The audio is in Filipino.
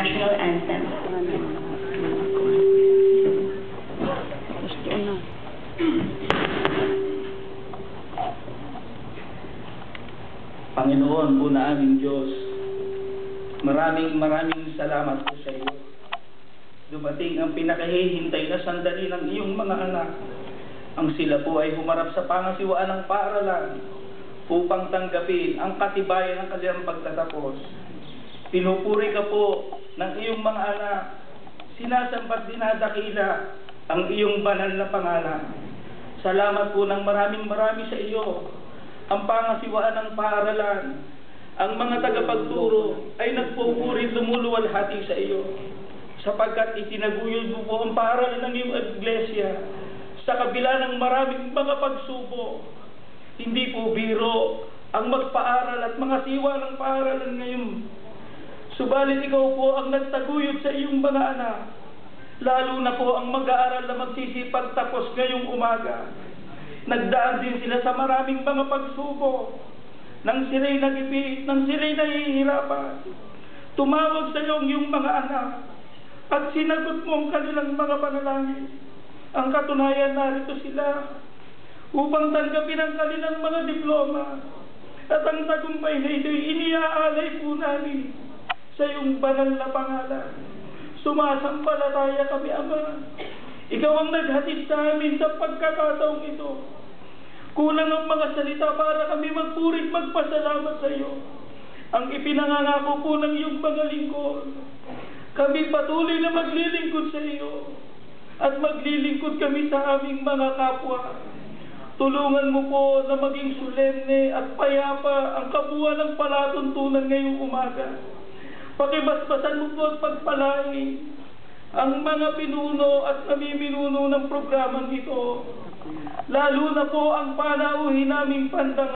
National Anthem. Gusto na. Panginoon po na aming Diyos, maraming salamat po sa iyo. Dumating ang pinakahihintay na sandali ng iyong mga anak. Ang sila po ay humarap sa pangasiwaan ng paaralan upang tanggapin ang katibayan ng kanilang pagtatapos. Pinupuri ka po ng iyong mga anak. Sinasambat dinadakila ang iyong banal na pangalan. Salamat po ng maraming sa iyo. Ang pangasiwaan ng paaralan, ang mga tagapagturo ay nagpupuri lumuluwalhati sa iyo, sapagkat itinaguyod mo po ang paaralan ng iyong iglesia sa kabila ng maraming mga pagsubok. Hindi po biro ang magpaaral at mga siwa ng paaralan ngayon. Subalit ikaw po ang nagtaguyod sa iyong mga anak, lalo na po ang mag-aaral na magsisipag tapos ngayong umaga. Nagdaan din sila sa maraming mga pagsubok, nang sila'y nagipit, nang sila'y nahihirapan. Tumawag sa iyo ang iyong mga anak at sinagot mo ang kanilang mga panalangin. Ang katunayan, narito sila upang tanggapin ang kanilang mga diploma, at ang tagumpay na ito'y iniaalay po namin sa iyong banal na pangalan. Sumasampalataya kami, Ama. Ikaw ang naghatid sa amin sa pagkakataong ito. Kulang ang mga salita para kami magpurit magpasalamat sa iyo. Ang ipinangangako po ng iyong mga lingkod, kami patuloy na maglilingkod sa iyo at maglilingkod kami sa aming mga kapwa. Tulungan mo po na maging solemne at payapa ang kabuuan ng palatuntunan ngayong umaga. Pakibasbasan mo po at pagpalain ang mga pinuno at namiminuno ng programang ito, lalo na po ang panauhin naming pandang